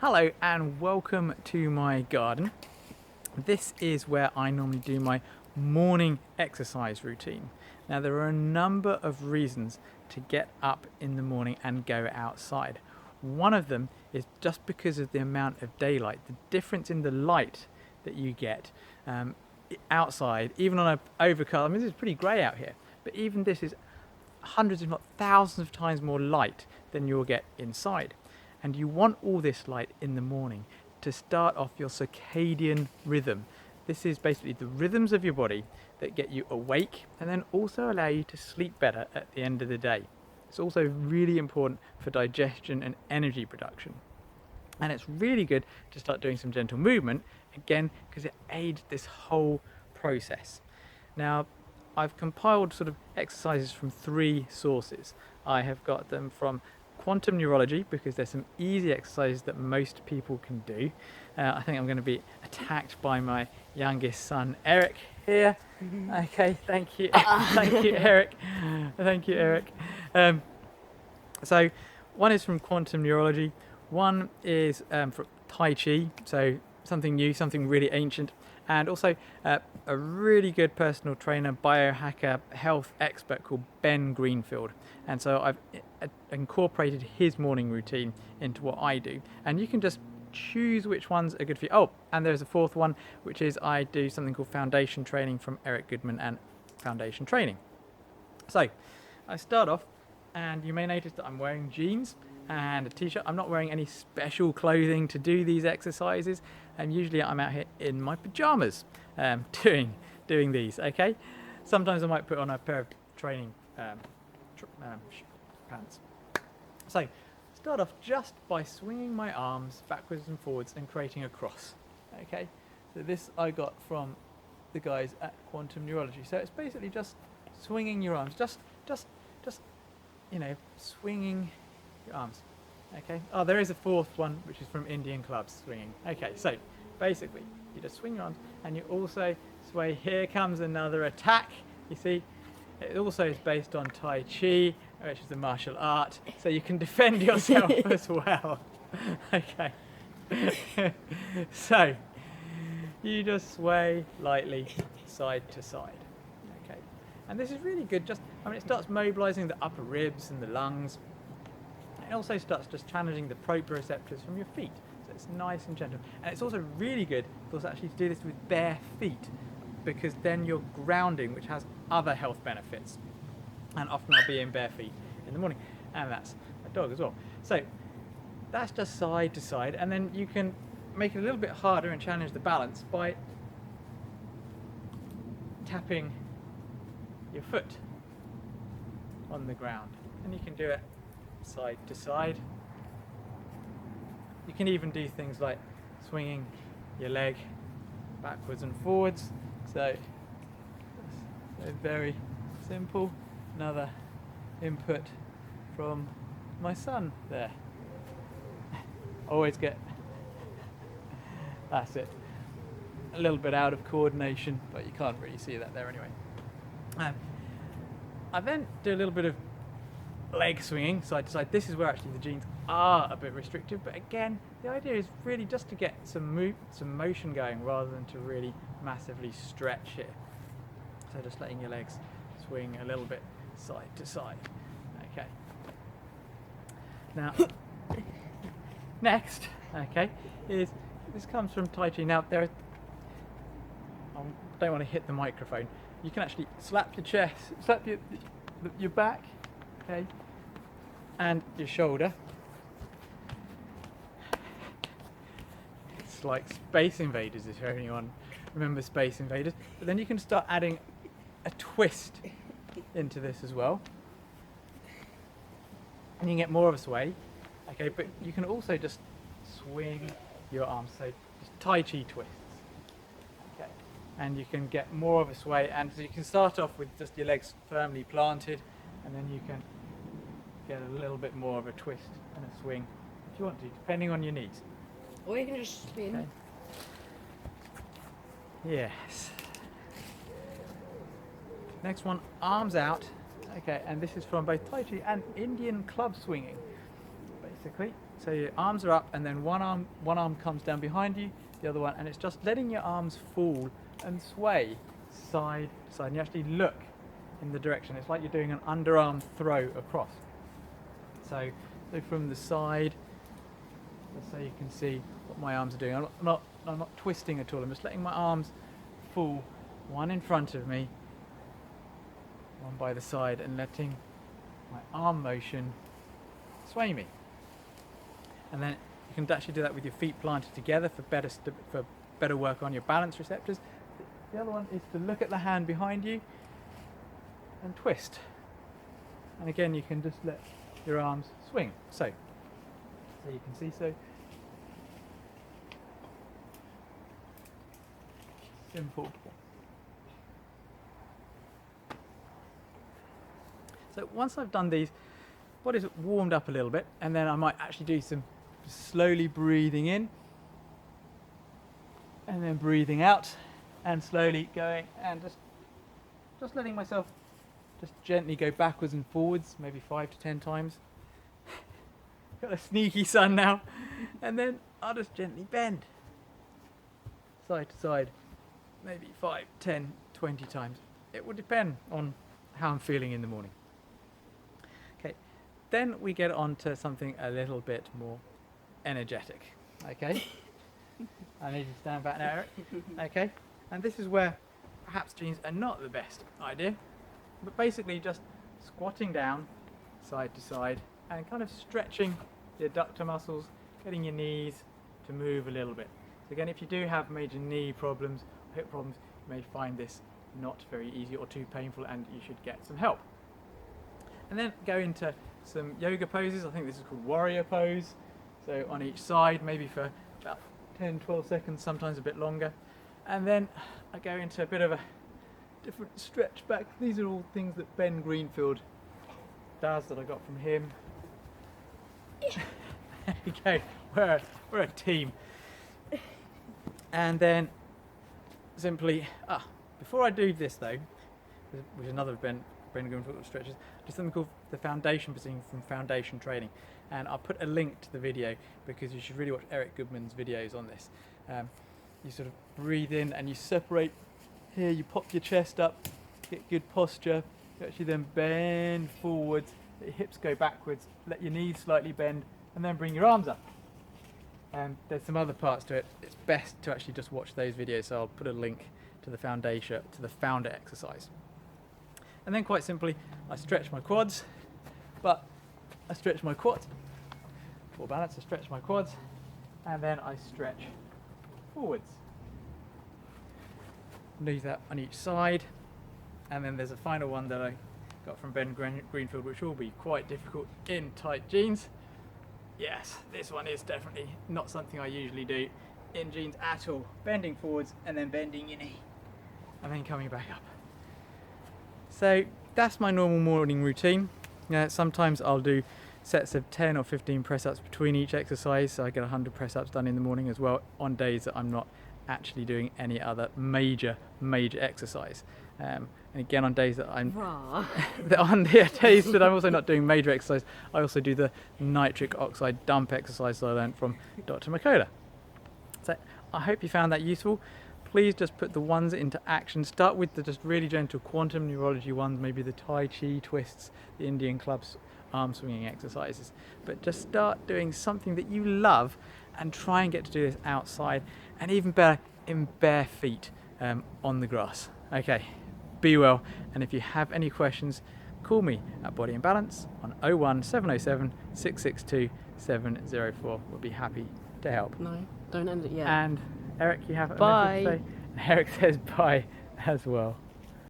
Hello and welcome to my garden. This is where I normally do my morning exercise routine. Now there are a number of reasons to get up in the morning and go outside. One of them is just because of the amount of daylight, the difference in the light that you get outside, even on an overcast. I mean, this is pretty grey out here, but even this is hundreds if not thousands of times more light than you'll get inside. And you want all this light in the morning to start off your circadian rhythm. This is basically the rhythms of your body that get you awake and then also allow you to sleep better at the end of the day. It's also really important for digestion and energy production. And it's really good to start doing some gentle movement, again, because it aids this whole process. Now, I've compiled sort of exercises from three sources. I have got them from quantum neurology, because there's some easy exercises that most people can do. I think I'm going to be attacked by my youngest son, Eric, here. Okay, thank you. Thank you, Eric. Thank you, Eric. So one is from quantum neurology. One is from Tai Chi, so something new, something really ancient. And also a really good personal trainer, biohacker, health expert called Ben Greenfield. And so I've incorporated his morning routine into what I do. And you can just choose which ones are good for you. Oh, and there's a fourth one, which is I do something called foundation training from Eric Goodman and Foundation Training. So I start off, and you may notice that I'm wearing jeans and a t-shirt. I'm not wearing any special clothing to do these exercises, and usually I'm out here in my pajamas doing these. Okay, sometimes I might put on a pair of training pants. So start off just by swinging my arms backwards and forwards and creating a cross. Okay, so this I got from the guys at Quantum Neurology. So it's basically just swinging your arms, just swinging your arms. Okay. Oh, there is a fourth one, which is from Indian clubs swinging. Okay, so basically you just swing your arms and you also sway. Here comes another attack. You see, it also is based on Tai Chi, which is a martial art, so you can defend yourself as well. Okay. So you just sway lightly side to side. Okay. And this is really good. It starts mobilizing the upper ribs and the lungs. It also starts just challenging the proprioceptors from your feet. So it's nice and gentle. And it's also really good, of course, actually to do this with bare feet, because then you're grounding, which has other health benefits. And often I'll be in bare feet in the morning. And that's a dog as well. So that's just side to side. And then you can make it a little bit harder and challenge the balance by tapping your foot on the ground. And you can do it side to side. You can even do things like swinging your leg backwards and forwards. So very simple. Another input from my son there. Always get, that's it, a little bit out of coordination, but you can't really see that there anyway. I then do a little bit of leg swinging side to side. This is where actually the jeans are a bit restrictive, but again, the idea is really just to get some motion going rather than to really massively stretch here. So just letting your legs swing a little bit side to side. Okay. Now, next, is this comes from Tai Chi. Now, I don't want to hit the microphone. You can actually slap your chest, slap your back, okay, and your shoulder. It's like Space Invaders, if anyone remembers Space Invaders. But then you can start adding a twist into this as well. And you can get more of a sway. Okay, but you can also just swing your arms, so just Tai Chi twists. Okay, and you can get more of a sway, and so you can start off with just your legs firmly planted, and then you can get a little bit more of a twist and a swing if you want to, depending on your needs. Or you can just spin. Okay. Yes. Next one, arms out. Okay, and this is from both Tai Chi and Indian club swinging, basically. So your arms are up, and then one arm comes down behind you, the other one, and it's just letting your arms fall and sway side to side. And you actually look in the direction. It's like you're doing an underarm throw across. So from the side, so you can see what my arms are doing. I'm not twisting at all. I'm just letting my arms fall, one in front of me, one by the side, and letting my arm motion sway me. And then you can actually do that with your feet planted together for better work on your balance receptors. The other one is to look at the hand behind you and twist. And again, you can just let your arms swing. So you can see, so simple. So once I've done these, body's warmed up a little bit, and then I might actually do some slowly breathing in and then breathing out, and slowly going and just letting myself just gently go backwards and forwards, maybe 5 to 10 times. Got a sneaky son now. And then I'll just gently bend side to side, maybe 5, 10, 20 times. It will depend on how I'm feeling in the morning. Okay, then we get on to something a little bit more energetic. Okay, I need you to stand back now, Eric. Okay, and this is where perhaps jeans are not the best idea, but basically just squatting down side to side and kind of stretching the adductor muscles, getting your knees to move a little bit. So again, if you do have major knee problems, hip problems, you may find this not very easy or too painful, and you should get some help. And then go into some yoga poses. I think this is called warrior pose. So on each side, maybe for about 10, 12 seconds, sometimes a bit longer. And then I go into a bit of a different stretch back. These are all things that Ben Greenfield does that I got from him. There you go, we're a team. And then simply, before I do this though, which is another Ben Greenfield stretches, do something called the foundation position from Foundation Training. And I'll put a link to the video because you should really watch Eric Goodman's videos on this. You sort of breathe in and you separate here, you pop your chest up, get good posture, you actually then bend forwards, let your hips go backwards, let your knees slightly bend, and then bring your arms up. And there's some other parts to it. It's best to actually just watch those videos, so I'll put a link to the foundation, to the founder exercise. And then quite simply, I stretch my quads, but I stretch my quads, for balance, I stretch my quads, and then I stretch forwards. Do that on each side, and then there's a final one that I got from Ben Greenfield, which will be quite difficult in tight jeans. Yes, this one is definitely not something I usually do in jeans at all. Bending forwards and then bending your knee and then coming back up. So that's my normal morning routine. Sometimes I'll do sets of 10 or 15 press-ups between each exercise, so I get 100 press-ups done in the morning as well on days that I'm not actually doing any other major exercise. And again, on days that I'm on the days that I'm also not doing major exercise, I also do the nitric oxide dump exercise that I learned from Dr. Makola. So I hope you found that useful. Please just put the ones into action. Start with the just really gentle quantum neurology ones, maybe the Tai Chi Twists, the Indian clubs, arm swinging exercises. But just start doing something that you love and try and get to do this outside, and even better, in bare feet on the grass. Okay, be well, and if you have any questions, call me at Body and Balance on 01 707 662 704. We'll be happy to help. No, don't end it yet. And Eric, you have a bye. message to say? Eric says bye as well.